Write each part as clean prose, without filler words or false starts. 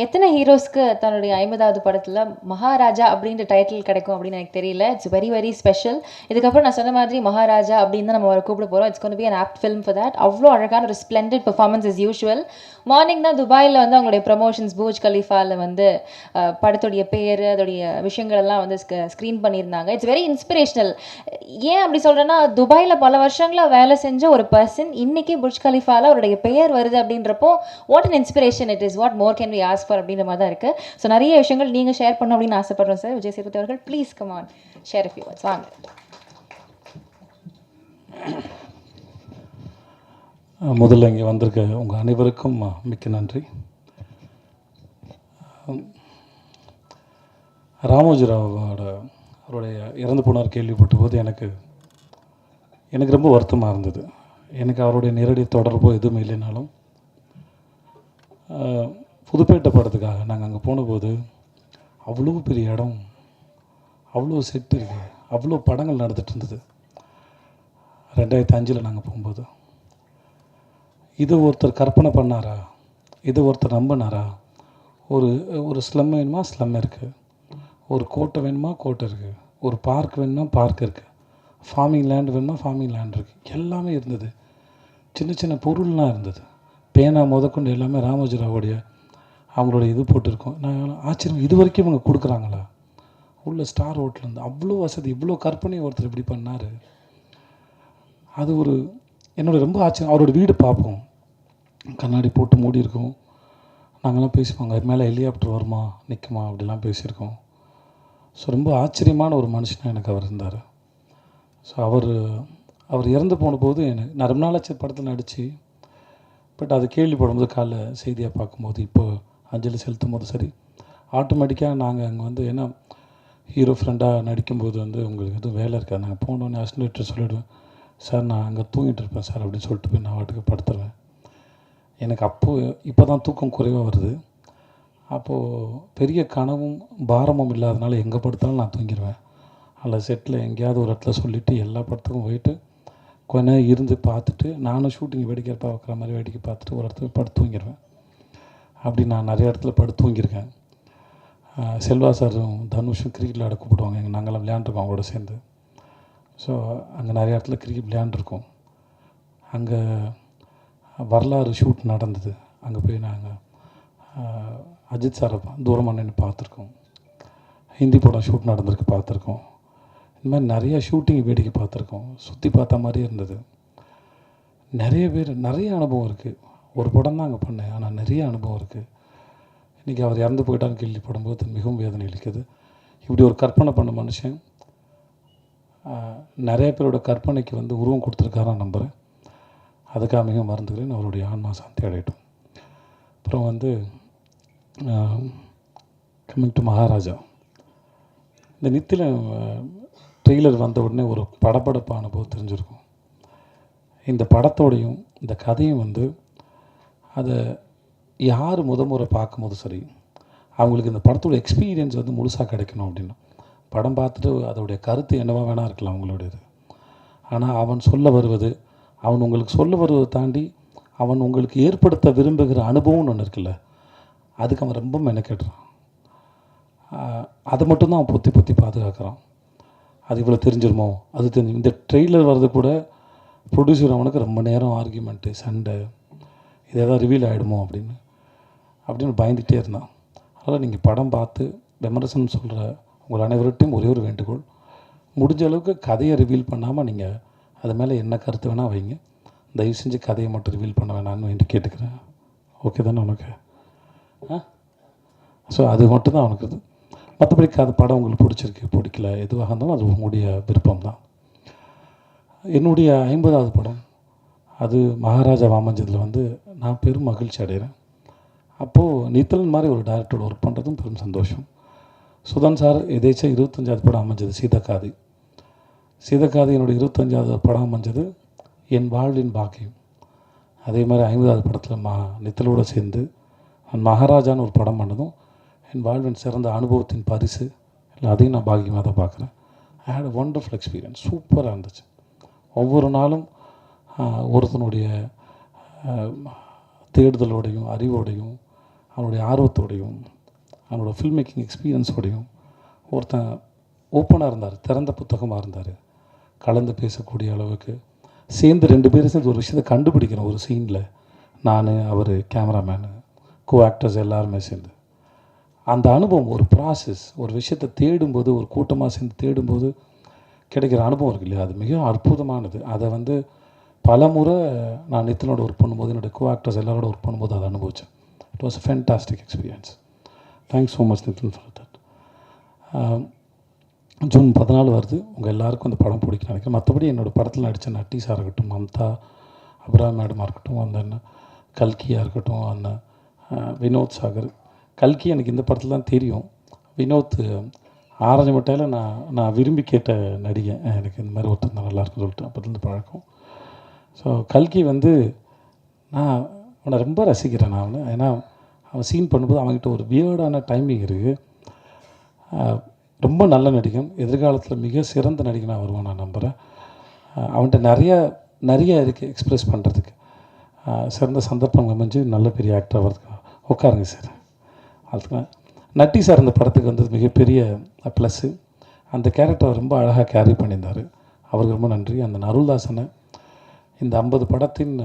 எத்தனை ஹீரோஸ்க்கு தன்னுடைய 50வது படத்துல மகாராஜா அப்படின்ற டைட்டில் கிடைக்கும் அப்படின்னு எனக்கு தெரியல. It's very very special. இதுக்கப்புறம் நான் சொன்ன மாதிரி மகாராஜா அப்படின்னு தான் நம்ம அவரை கூப்பிட போகிறோம். It's gonna be an apt film for that. அவ்வளோ அழகான ஒரு splendid performance as usual. Morning தான் துபாயில் வந்து அவங்களுடைய ப்ரமோஷன்ஸ் பூஜ் கலீஃபாவில் வந்து படத்துடைய பேர் அதோடைய விஷயங்கள் எல்லாம் வந்து ஸ்க்ரீன் பண்ணியிருந்தாங்க. It's very inspirational. ஏன் அப்படி சொல்கிறேன்னா, துபாயில் பல வருஷங்களாக வேலை செஞ்ச ஒரு பர்சன் இன்னைக்கு புர்ஜ் கலீஃபாவில் அவருடைய பெயர் வருது அப்படின்றப்போ what an inspiration it is. What more can we ask for அப்படின்ற மாதிரி தான் இருக்குது. ஸோ நிறைய விஷயங்கள் நீங்கள் ஷேர் பண்ணணும் அப்படின்னு ஆசைப்படுறோம் சார். விஜய் சேதுபதி அவர்கள் please come on share few words. வாங்க. முதல்ல இங்கே வந்திருக்க உங்கள் அனைவருக்கும் மிக்க நன்றி. ராமோஜிராவோட அவருடைய இறந்து போனார் கேள்விப்பட்ட போது எனக்கு ரொம்ப வருத்தமாக இருந்தது. எனக்கு அவருடைய நேரடி தொடர்போ எதுவுமே இல்லைனாலும் புதுப்பேட்டை படத்துக்காக நாங்கள் அங்கே போனபோது அவ்வளோ பெரிய இடம், அவ்வளோ செட்டு இருக்குது, அவ்வளோ படங்கள் நடந்துகிட்டு இருந்தது. 2005 நாங்கள் போகும்போது இதை ஒருத்தர் கற்பனை பண்ணாரா, இதை ஒருத்தர் நம்பினாரா? ஒரு ஸ்லம் வேணுமா, ஸ்லம் இருக்குது. ஒரு கோட்டை வேணுமா, கோட்டை இருக்குது. ஒரு பார்க் வேணுமா, பார்க் இருக்குது. ஃபார்மிங் லேண்ட் வேணுமா, ஃபார்மிங் லேண்ட் இருக்குது. எல்லாமே இருந்தது. சின்ன சின்ன பொருள்லாம் இருந்தது. பேனா முதற்கொண்டு எல்லாமே ராமோஜிராவுடைய அவங்களுடைய இது போட்டிருக்கோம். நான் ஆச்சரியம், இது வரைக்கும் இவங்க கொடுக்குறாங்களா? உள்ள ஸ்டார் ஹோட்டலேருந்து அவ்வளோ வசதி, இவ்வளோ கற்பனை ஒருத்தர் இப்படி பண்ணார். அது என்னோட ரொம்ப ஆச்சரியம். அவரோட வீடு பார்ப்போம், கண்ணாடி போட்டு மூடி இருக்கும். நாங்கள்லாம் பேசிப்போங்க, அது மேலே ஹெலிகாப்டர் வருமா நிற்குமா அப்படிலாம் பேசியிருக்கோம். ஸோ ரொம்ப ஆச்சரியமான ஒரு மனுஷனாக எனக்கு அவர் இருந்தார். ஸோ அவர் இறந்து போன போது நான் ரொம்ப நாளாச்சு படத்தில் நடித்து, பட் அது கேள்விப்படும்போது காலைல செய்தியாக பார்க்கும்போது, இப்போ அஞ்சலி செலுத்தும் போது சரி, ஆட்டோமேட்டிக்காக நாங்கள் அங்கே வந்து ஏன்னா ஹீரோ ஃப்ரெண்டாக நடிக்கும்போது வந்து உங்களுக்கு எதுவும் வேலை இருக்காது. நாங்கள் போனோன்னே அசிஸ்டன்ட் சொல்லிவிடுவேன், சார் நான் அங்கே தூங்கிட்டு இருப்பேன் சார் அப்படின்னு சொல்லிட்டு போய் நான் வாட்டுக்கு படுத்துருவேன். எனக்கு இப்போ தான் தூக்கம் குறைவாக வருது. அப்போது பெரிய கனவும் பாரமும் இல்லாதனால எங்கே படுத்தாலும் நான் தூங்கிடுவேன். அதில் செட்டில் எங்கேயாவது ஒரு இடத்துல சொல்லிவிட்டு எல்லா படத்துக்கும் போயிட்டு கொஞ்ச நேரம் இருந்து பார்த்துட்டு, நானும் ஷூட்டிங் வேடிக்கை பார்க்குற மாதிரி வேடிக்கை பார்த்துட்டு ஒரு இடத்துல படுத்து தூங்கிடுவேன். அப்படி நான் நிறைய இடத்துல படுத்து தூங்கியிருக்கேன். செல்வா சாரும் தனுஷும் கிரிக்கெட் விளையாட கூப்பிடுவாங்க. நாங்கள்லாம் விளையாண்டுருக்கோம் அவங்களோட சேர்ந்து. ஸோ அங்கே நிறைய இடத்துல கிரிக்கெட் விளையாண்டுருக்கோம். அங்கே வரலாறு ஷூட் நடந்தது. அங்கே போய் நாங்கள் அஜித் சாரை தூரமாக நின்று பார்த்துருக்கோம். ஹிந்தி படம் ஷூட் நடந்திருக்கு பார்த்துருக்கோம். இந்த மாதிரி நிறையா ஷூட்டிங் வேடிக்கை பார்த்துருக்கோம். சுற்றி பார்த்த மாதிரி இருந்தது. நிறைய அனுபவம் இருக்குது. ஒரு படம் தான் அங்கே பண்ணேன், ஆனால் நிறைய அனுபவம் இருக்குது. இன்றைக்கி அவர் இறந்து போயிட்டான்னு கேள்விப்படும்போது மிகவும் வேதனை அளிக்குது. இப்படி ஒரு கற்பனை பண்ண மனுஷன் நிறைய பேரோட கற்பனைக்கு வந்து உருவம் கொடுத்துருக்காரான்னு நம்புகிறேன். அதுக்காக மிகவும் மறந்துக்கிறேன். அவருடைய ஆன்மா சாந்தி அடையட்டும். அப்புறம் வந்து கம்மிங் டு மகாராஜா, இந்த நித்தில ட்ரெய்லர் வந்த உடனே ஒரு படப்படப்பு அனுபவம் தெரிஞ்சிருக்கும். இந்த படத்தோடையும் இந்த கதையும் வந்து அதை யார் முறை பார்க்கும்போது சரி, அவங்களுக்கு இந்த படத்தோட எக்ஸ்பீரியன்ஸ் வந்து முழுசாக கிடைக்கணும் அப்படின்னா, படம் பார்த்துட்டு அதோடைய கருத்து என்னவா வேணால் இருக்கலாம் அவங்களுடையது. ஆனால் அவன் சொல்ல வருவது, அவன் உங்களுக்கு சொல்ல வருவதை தாண்டி அவன் உங்களுக்கு ஏற்படுத்த விரும்புகிற அனுபவம்னு ஒன்று இருக்குல்ல, அதுக்கு அவன் ரொம்ப மெனக்கெடுறான். அதை மட்டும்தான் அவன் பொத்தி பாதுகாக்கிறான். அது இவ்வளோ தெரிஞ்சிருமோ, அது தெரிஞ்சு இந்த ட்ரெய்லர் வர்றது கூட ப்ரொடியூசர் அவனுக்கு ரொம்ப நேரம் ஆர்கியூமெண்ட்டு, சண்டை, இது எதாவது ரிவீல் ஆகிடுமோ அப்படின்னு பயந்துகிட்டே இருந்தான். அதனால் நீங்கள் படம் பார்த்து விமர்சனம் சொல்கிற உங்கள் அனைவர்கிட்டையும் ஒரே ஒரு வேண்டுகோள், முடிஞ்ச அளவுக்கு கதையை ரிவீல் பண்ணாமல் நீங்கள் அது மேலே என்ன கருத்து வேணால் வைங்க. தயவு செஞ்சு கதையை மட்டும் ரிவீல் பண்ண வேணான்னு வேண்டி கேட்டுக்கிறேன். ஓகே தானே உனக்கு? ஸோ அது மட்டும்தான் அவனுக்கு இது. மற்றபடி படம் உங்களுக்கு பிடிச்சிருக்கு பிடிக்கல எதுவாக இருந்தாலும் அது உங்களுடைய விருப்பம் தான். என்னுடைய 50வது படம் அது மகாராஜா அமைஞ்சதில் வந்து நான் பெரும் மகிழ்ச்சி அடைகிறேன். அப்போது நித்தலன் மாதிரி ஒரு டைரக்டரோட ஒர்க் பண்ணுறதும் பெரும் சந்தோஷம். சுதன் சார் எதேச்சும் 25வது படம் அமைஞ்சது சீதக்காதி. என்னுடைய 25வது படம் அமைஞ்சது என் வாழ்வின் பாக்கியம். அதே மாதிரி 50வது படத்தில் நித்தலோடு சேர்ந்து மகாராஜான்னு ஒரு படம் பண்ணதும் என் வாழ்வின் சிறந்த அனுபவத்தின் பரிசு இல்லை, அதையும் நான் பாக்கியமாக தான் பார்க்குறேன். ஐ ஹேட் அ ஒண்டர்ஃபுல் எக்ஸ்பீரியன்ஸ். சூப்பராக இருந்துச்சு. ஒவ்வொரு நாளும் ஒருத்தனுடைய தேடுதலோடையும் அறிவோடையும் அவனுடைய ஆர்வத்தோடையும் அவனோட ஃபில்ம் மேக்கிங் எக்ஸ்பீரியன்ஸோடையும் ஒருத்தன் ஓப்பனாக இருந்தார், திறந்த புத்தகமாக இருந்தார். கலந்து பேசக்கூடிய அளவுக்கு சேர்ந்து 2 பேரும் சேர்ந்து ஒரு விஷயத்தை கண்டுபிடிக்கிறோம் ஒரு சீனில். நான், அவர், கேமராமேனு, கோ ஆக்டர்ஸ் எல்லாருமே சேர்ந்து அந்த அனுபவம், ஒரு ப்ராசஸ், ஒரு விஷயத்தை தேடும்போது, ஒரு கூட்டமாக சேர்ந்து தேடும்போது கிடைக்கிற அனுபவம் இருக்கு இல்லையா, அது மிக அற்புதமானது. அதை பல முறை நான் நித்தினோட ஒர்க் பண்ணும்போது, என்னுடைய கோ ஆக்டர்ஸ் எல்லாரோட ஒர்க் பண்ணும்போது அதை அனுபவித்தேன். It was a fantastic experience. Thanks so much Nithin for that. June 14 வருது. உங்கள் எல்லாருக்கும் அந்த படம் பிடிக்கும் நினைக்கிறேன். மற்றபடி என்னோடய படத்தில் நடித்த நட்டீஸாக இருக்கட்டும், மம்தா, அபிராம் மேடமாக இருக்கட்டும், அந்த கல்கியாக இருக்கட்டும், அந்த வினோத் சாகர். கல்கி எனக்கு இந்த படத்தில் தான் தெரியும். வினோத் ஆரஞ்சு மிட்டாயில் நான் விரும்பி கேட்ட நடிகை. எனக்கு இந்த மாதிரி ஒருத்தர் தான் நல்லாயிருக்குன்னு சொல்லிட்டு அப்போதுலேருந்து பழக்கம். ஸோ கல்கி நான் அவனை ரொம்ப ரசிக்கிறேன். நான் ஏன்னா அவன் சீன் பண்ணும்போது அவன்கிட்ட ஒரு வியர்டான டைமிங் இருக்குது. ரொம்ப நல்ல நடிகன். எதிர்காலத்தில் மிக சிறந்த நடிகனாக வருவான் நான் நம்புகிறேன். அவன்கிட்ட நிறைய இருக்குது எக்ஸ்ப்ரெஸ் பண்ணுறதுக்கு. சிறந்த சந்தர்ப்பம் அமைஞ்சு நல்ல பெரிய ஆக்டர் வர்றதுக்கு. உட்காருங்க சார். அதுக்கு நட்டி சார் இந்த படத்துக்கு வந்தது மிகப்பெரிய ப்ளஸ்ஸு. அந்த கேரக்டரை ரொம்ப அழகாக கேரி பண்ணியிருந்தார். அவருக்கு ரொம்ப நன்றி. அந்த அருள்தாசனை இந்த 50 படத்தின்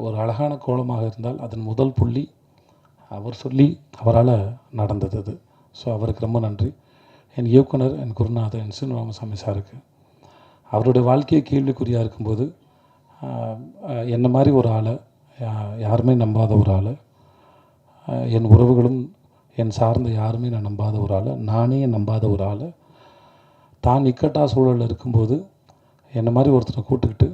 ஒரு அழகான கோலமாக இருந்தால் அதன் முதல் புள்ளி அவர் சொல்லி அவரால் நடந்தது அது. ஸோ அவருக்கு ரொம்ப நன்றி. என் இயக்குனர், என் குருநாதர், என் சீனிவாமசாமி சாருக்கு அவருடைய வாழ்க்கையை கேள்விக்குறியாக இருக்கும்போது என்ன மாதிரி ஒரு ஆளை, யாருமே நம்பாத ஒரு ஆளை, என் உறவுகளும் என் சார்ந்த யாருமே நான் நம்பாத ஒரு ஆளை, நானே நம்பாத ஒரு ஆளை, தான் இக்கட்டா சூழலில் இருக்கும்போது என்னை மாதிரி ஒருத்தரை கூப்பிட்டுக்கிட்டு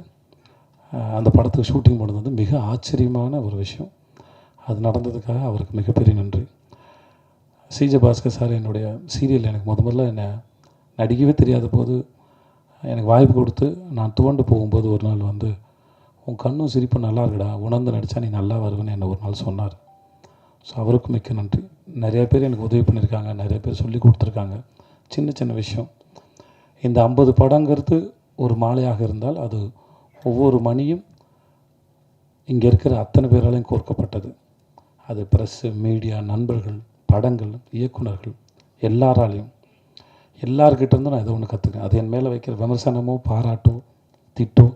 அந்த படத்துக்கு ஷூட்டிங் பண்ணது மிக ஆச்சரியமான ஒரு விஷயம். அது நடந்ததுக்காக அவருக்கு மிகப்பெரிய நன்றி. சிஜே பாஸ்கர் சார் என்னுடைய சீரியல் எனக்கு முதல்ல என்னை நடிக்கவே தெரியாத போது எனக்கு வாய்ப்பு கொடுத்து நான் துவண்டு போகும்போது ஒரு நாள் உன் கண்ணும் சிரிப்பு நல்லா இருக்குடா, உணர்ந்து நடித்தா நீ நல்லா வருவேன்னு என்னை ஒரு நாள் சொன்னார். ஸோ அவருக்கும் மிக்க நன்றி. நிறைய பேர் எனக்கு உதவி பண்ணியிருக்காங்க, நிறைய பேர் சொல்லி கொடுத்துருக்காங்க. சின்ன சின்ன விஷயம். இந்த 50 படங்கிறது ஒரு மாலையாக இருந்தால் அது ஒவ்வொரு மணியும் இங்கே இருக்கிற அத்தனை பேராலையும் கோர்க்கப்பட்டது. அது ப்ரெஸ்ஸு, மீடியா, நண்பர்கள், படங்கள், இயக்குனர்கள் எல்லாராலையும், எல்லார்கிட்டேருந்தும் நான் ஏதோ ஒன்று கற்றுக்கேன். அது என் மேலே வைக்கிற விமர்சனமோ பாராட்டோ திட்டோ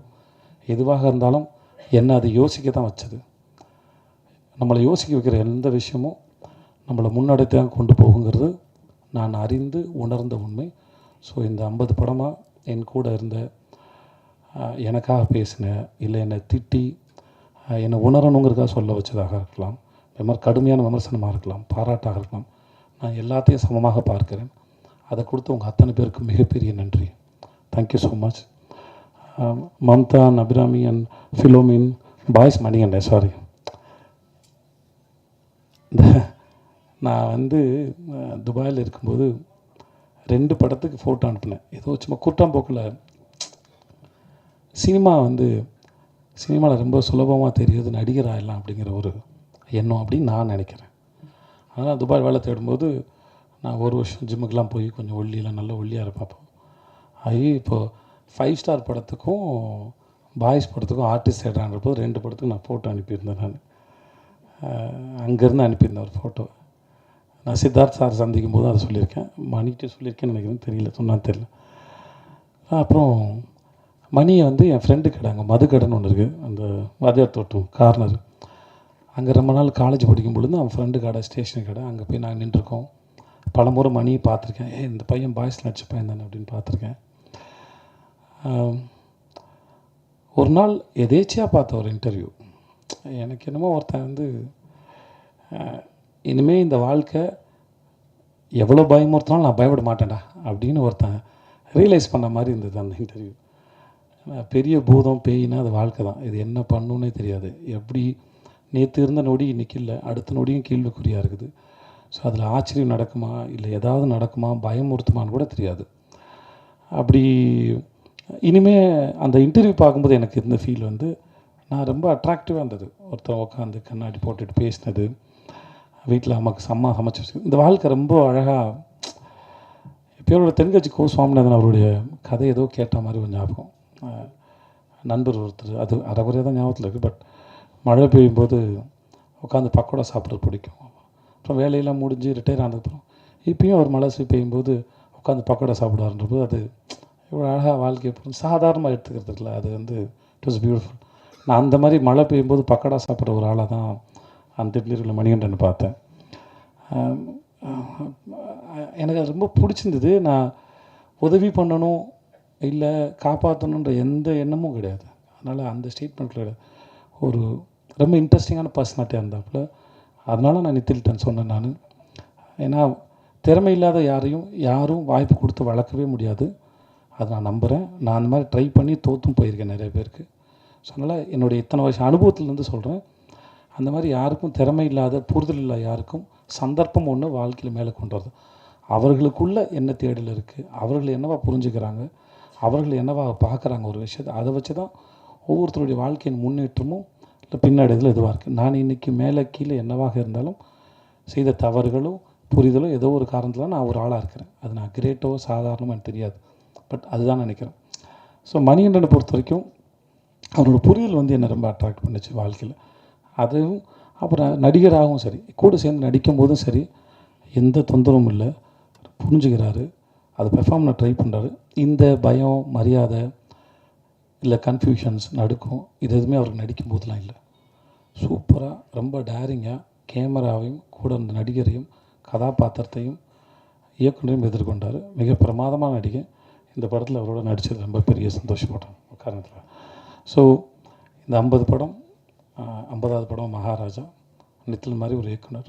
எதுவாக இருந்தாலும் என்னை அது யோசிக்க தான் வச்சது. நம்மளை யோசிக்க வைக்கிற எந்த விஷயமும் நம்மளை முன்னெடுத்து தான் கொண்டு போகுங்கிறது நான் அறிந்து உணர்ந்த உண்மை. ஸோ இந்த 50 படமாக என் கூட இருந்த, எனக்காக பேசின, இல்லை என்னை திட்டி என்னை உணரணுங்கிறதுக்காக சொல்ல வச்சதாக இருக்கலாம், இது மாதிரி கடுமையான விமர்சனமாக இருக்கலாம், பாராட்டாக இருக்கலாம், நான் எல்லாத்தையும் சமமாக பார்க்கிறேன். அதை கொடுத்து உங்கள் அத்தனை பேருக்கு மிகப்பெரிய நன்றி. Thank you so much. Mamta and Abirami and Philomin பாய்ஸ் மணிகண்டன், சாரி. நான் துபாயில் இருக்கும்போது 2 படத்துக்கு ஃபோட்டோ அனுப்பினேன். ஏதோ சும்மா கூட்டாம்போக்கில் சினிமாவில் ரொம்ப சுலபமாக தெரியுது நடிகர் ஆகிடலாம் அப்படிங்கிற ஒரு எண்ணம் அப்படின்னு நான் நினைக்கிறேன். அதனால் துபாய் வேலை தேடும்போது நான் ஒரு வருஷம் ஜிம்முக்கெலாம் போய் கொஞ்சம் ஒல்லியெல்லாம் நல்லா ஒல்லியாக இருப்பேன். இப்போது 5 ஸ்டார் படத்துக்கும் பாய்ஸ் படத்துக்கும் ஆர்டிஸ்ட் தேடுறான்றப்போ 2 படத்துக்கு நான் ஃபோட்டோ அனுப்பியிருந்தேன். நான் அங்கேருந்து அனுப்பியிருந்தேன் ஒரு ஃபோட்டோ. நான் சித்தார்த் சார் சந்திக்கும் போது அதை சொல்லியிருக்கேன். மணிக்கிட்ட சொல்லியிருக்கேன்னு நினைக்கிறேன், தெரியல, சொன்னான்னு தெரியல. அப்புறம் மணியை என் ஃப்ரெண்டு கடை, அங்கே மதுக்கடைன்னு ஒன்று இருக்குது, அந்த வாத்தியார் தோட்டம் கார்னர். அங்கே ரொம்ப நாள் காலேஜ் படிக்கும் பொழுது அவன் ஃப்ரெண்டு கடை, ஸ்டேஷன் கடை, அங்கே போய் நாங்கள் நின்றுருக்கோம். பலமுறை மணியை பார்த்துருக்கேன். இந்த பையன் பாய்ஸ் நடிச்ச பையன் தானே அப்படின்னு பார்த்துருக்கேன். ஒரு நாள் எதேச்சியாக பார்த்த ஒரு இன்டர்வியூ, எனக்கு என்னமோ ஒருத்தன் இனிமேல் இந்த வாழ்க்கை எவ்வளோ பயமுறுத்தினாலும் நான் பயப்பட மாட்டேன்டா அப்படின்னு ஒருத்தன் ரியலைஸ் பண்ண மாதிரி இருந்தது அந்த இன்டர்வியூ. பெரிய பூதம் பேயினா அது வாழ்க்கை தான், இது என்ன பண்ணுன்னே தெரியாது. எப்படி நேற்று இருந்த நொடி இன்றைக்கி இல்லை, அடுத்த நொடியும் கேள்விக்குறியாக இருக்குது. ஸோ அதில் ஆச்சரியம் நடக்குமா இல்லை ஏதாவது நடக்குமா, பயமுறுத்துமான்னு கூட தெரியாது. அப்படி இனிமேல் அந்த இன்டர்வியூ பார்க்கும்போது எனக்கு இருந்த ஃபீல் நான் ரொம்ப அட்ராக்டிவாக இருந்தது. ஒருத்தன் உட்காந்து கண்ணாடி போட்டுட்டு பேசினது, வீட்டில் அம்மாவுக்கு சமைச்சு வச்சு, இந்த வாழ்க்கை ரொம்ப அழகாக. இப்போயோட தென்கட்சி கோ சுவாமிநாதன் அவருடைய கதை ஏதோ கேட்ட மாதிரி ஒரு ஞாபகம். நண்பர் ஒருத்தர், அது அரைகுறையாக தான் ஞாபகத்தில் இருக்குது, பட் மழை பெய்யும்போது உட்காந்து பக்கோடா சாப்பிட்றது பிடிக்கும். அப்புறம் வேலையெல்லாம் முடிஞ்சு ரிட்டையர் ஆனதுக்கப்புறம் இப்பயும் ஒரு மழை பெய்யும்போது உட்காந்து பக்கோடா சாப்பிடுவார்ன்றபோது அது இவ்வளோ அழகாக வாழ்க்கையை சாதாரணமாக எடுத்துக்கிறதுல அது வந்து இட் வாஸ் பியூட்டிஃபுல். நான் அந்த மாதிரி மழை பெய்யும்போது பக்கோடா சாப்பிட்ற ஒரு ஆளாக தான் அந்த இட்லியில் மணிகண்டன் பார்த்தேன். எனக்கு அது ரொம்ப பிடிச்சிருந்தது. நான் உதவி பண்ணணும் இல்லை காப்பாற்றணுன்ற எந்த எண்ணமும் கிடையாது. அதனால் அந்த ஸ்டேட்மெண்ட்டில் ஒரு ரொம்ப இன்ட்ரெஸ்டிங்கான பர்சனாலிட்டியாக இருந்தாப்புல. அதனால் நான் நித்தில்டன் சொன்னேன். நான் ஏன்னா திறமை இல்லாத யாரும் வாய்ப்பு கொடுத்து வளர்க்கவே முடியாது. அதை நான் நம்புகிறேன். நான் அந்த மாதிரி ட்ரை பண்ணி தோற்றும் போயிருக்கேன் நிறைய பேருக்கு. ஸோ அதனால் என்னுடைய இத்தனை வருஷம் அனுபவத்துலேருந்து சொல்கிறேன், அந்த மாதிரி யாருக்கும் திறமை இல்லாத புரிதல் இல்லாத யாருக்கும் சந்தர்ப்பம் ஒன்று வாழ்க்கையில் மேலே கொண்டு வருது. அவர்களுக்குள்ள என்ன தேடல் இருக்குது, அவர்கள் என்னவா புரிஞ்சுக்கிறாங்க, அவர்கள் என்னவா பார்க்குறாங்க ஒரு விஷயத்தை, அதை வச்சு தான் ஒவ்வொருத்தருடைய வாழ்க்கையின் முன்னேற்றமும் இல்லை பின்னடைதலும் இதுவாக இருக்குது. நான் இன்றைக்கி மேலே கீழே என்னவாக இருந்தாலும் செய்த தவறுகளும் புரிதலும் ஏதோ ஒரு காரணத்தில் நான் ஒரு ஆளாக இருக்கிறேன். அது நான் கிரேட்டோ சாதாரணமாக எனக்கு தெரியாது, பட் அதுதான் நினைக்கிறேன். ஸோ மணிகண்டனை பொறுத்த வரைக்கும் அவரோட புரிதல் வந்து என்னை ரொம்ப அட்ராக்ட் பண்ணிச்சு வாழ்க்கையில். அதுவும் அப்புறம் நடிகராகவும் சரி, கூட சேர்ந்து நடிக்கும் போதும் சரி, எந்த தொந்தரவும் இல்லை, புரிஞ்சுக்கிறாரு, அதை பெர்ஃபார்ம் பண்ண ட்ரை பண்ணுறாரு. இந்த பயம் மரியாதை இல்லை கன்ஃபியூஷன்ஸ் நடுக்கும் இது எதுவுமே அவருக்கு நடிக்கும் போதெலாம் இல்லை. சூப்பராக ரொம்ப டேரிங்காக கேமராவையும் கூட இருந்த நடிகரையும் கதாபாத்திரத்தையும் இயக்குனரையும் எதிர்கொண்டார். மிக பிரமாதமான நடிகை. இந்த படத்தில் அவரோட நடித்தது ரொம்ப பெரிய சந்தோஷப்பட்டோம் காரணத்தில். ஸோ இந்த 50 படம் 50வது படம் மகாராஜா. நித்தில் மாதிரி ஒரு இயக்குனர்.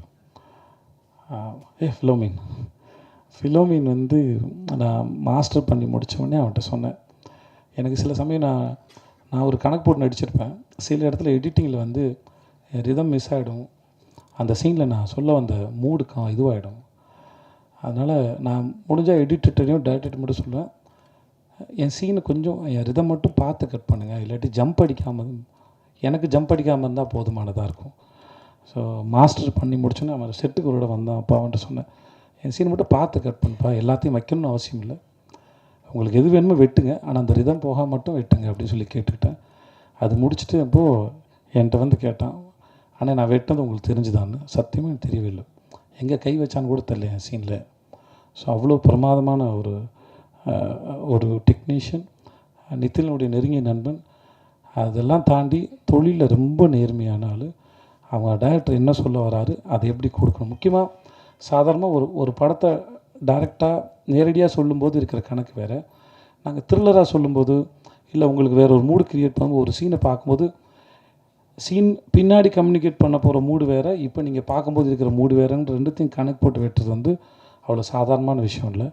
ஃபிலோமின் வந்து நான் மாஸ்டர் பண்ணி முடித்தோடனே அவன்கிட்ட சொன்னேன், எனக்கு சில சமயம் நான் ஒரு கணக்கு போட்டு நடிச்சிருப்பேன், சில இடத்துல எடிட்டிங்கில் வந்து ரிதம் மிஸ் ஆகிடும், அந்த சீனில் நான் சொல்ல வந்த மூடுக்கு இதுவாகிடும். அதனால் நான் முடிஞ்சால் எடிட்டர்டையும் டேரக்டர்கிட்ட மட்டும் சொல்லுவேன், என் சீனை கொஞ்சம் என் ரிதம் மட்டும் பார்த்து கட் பண்ணுங்கள், இல்லாட்டி ஜம்ப் அடிக்காமல் எனக்கு ஜம்ப் அடிக்காமல் இருந்தால் போதுமானதாக இருக்கும். ஸோ மாஸ்டர் பண்ணி முடிச்சோன்னே அவன் செட்டுக்கு ஒரு இடம் வந்தான். அப்போ அவன்கிட்ட சொன்னேன், என் சீனை மட்டும் பார்த்து கட் பண்ணுப்பா, எல்லாத்தையும் வைக்கணும்னு அவசியம் இல்லை, உங்களுக்கு எது வேணுமோ வெட்டுங்க, ஆனால் அந்த ரிதம் போக மட்டும் வெட்டுங்க அப்படின்னு சொல்லி கேட்டுக்கிட்டேன். அது முடிச்சுட்டு அப்போது என்கிட்ட வந்து கேட்டான், ஆனால் நான் வெட்டினது உங்களுக்கு தெரிஞ்சுதான்னு. சத்தியமாக எனக்கு தெரியவே இல்லை, எங்கே கை வச்சான்னு கூட தெரியல என் சீனில். ஸோ அவ்வளோ பிரமாதமான ஒரு டெக்னீஷியன், நித்திலனுடைய நெருங்கிய நண்பன். அதெல்லாம் தாண்டி தொழிலில் ரொம்ப நேர்மையான ஆள். அவங்க டைரக்டர் என்ன சொல்ல வராரு அதை எப்படி கொடுக்கணும். முக்கியமாக சாதாரணமாக ஒரு படத்தை டைரெக்டாக நேரடியாக சொல்லும்போது இருக்கிற கணக்கு வேறு, நாங்கள் த்ரில்லராக சொல்லும்போது இல்லை உங்களுக்கு வேறு ஒரு மூடு க்ரியேட் பண்ணும்போது ஒரு சீனை பார்க்கும்போது சீன் பின்னாடி கம்யூனிகேட் பண்ண போகிற மூடு வேறு, இப்போ நீங்கள் பார்க்கும்போது இருக்கிற மூடு வேறுன்ற ரெண்டுத்தையும் கணக்கு போட்டு வெட்டுறது வந்து அவ்வளோ சாதாரணமான விஷயம் இல்லை.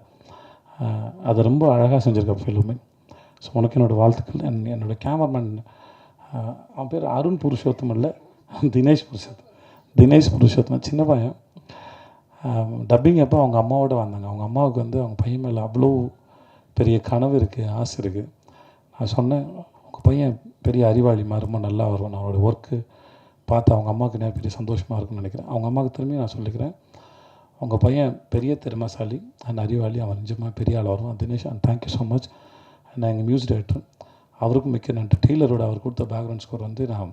அதை ரொம்ப அழகாக செஞ்சுருக்கேன் ஃபிலிமே. ஸோ உனக்கு என்னோடய வாழ்த்துக்கள். என்னோடய கேமராமேன் அவன் பேர் அருண் புருஷோத்தம் இல்லை, தினேஷ் புருஷோத்தம். சின்ன பையன் டப்பிங் அப்போ அவங்க அம்மாவோட வந்தாங்க. அவங்க அம்மாவுக்கு வந்து அவங்க பையன் மேலே அவ்வளோ பெரிய கனவு இருக்குது, ஆசை இருக்குது. நான் சொன்னேன், உங்கள் பையன் பெரிய அறிவாளிமா, ரொம்ப நல்லா வருவான், அவனோட ஒர்க்கு பார்த்து அவங்க அம்மாவுக்கு நிறைய பெரிய சந்தோஷமாக இருக்குன்னு நினைக்கிறேன். அவங்க அம்மாவுக்கு திரும்பி நான் சொல்லிக்கிறேன், உங்கள் பையன் பெரிய திறமைசாலி அண்ட் அறிவாளி, அவன் நிஜமாக பெரிய ஆள் வருவான். Dinesh and thank you so much. நான் எங்கள் மியூசிக் டைரக்டர் அவருக்கும் மிக்க நன்றி. டெய்லரோட அவர் கொடுத்த பேக்ரவுண்ட் ஸ்கோர் வந்து நான்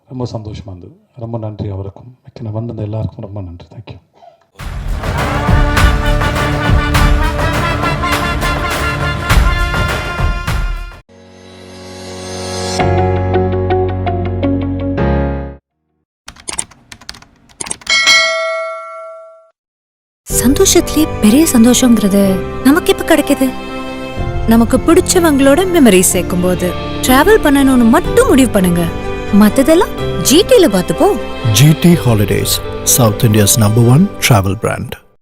ரொம்ப சந்தோஷமாக இருந்தது. ரொம்ப நன்றி அவருக்கும், மிக்க நான் வந்த எல்லாருக்கும் ரொம்ப நன்றி. தேங்க்யூ. சந்தோஷத்திலே பெரிய சந்தோஷங்கிறது நமக்கு எப்ப கிடைக்குது? நமக்கு பிடிச்சவங்களோட மெமரி சேர்க்கும் போது. டிராவல் பண்ணணும்னு மட்டும் முடிவு பண்ணுங்க, மத்ததெல்லாம் ஜிடில பார்த்துப்போம். GT Holidays, South India's #1 travel brand.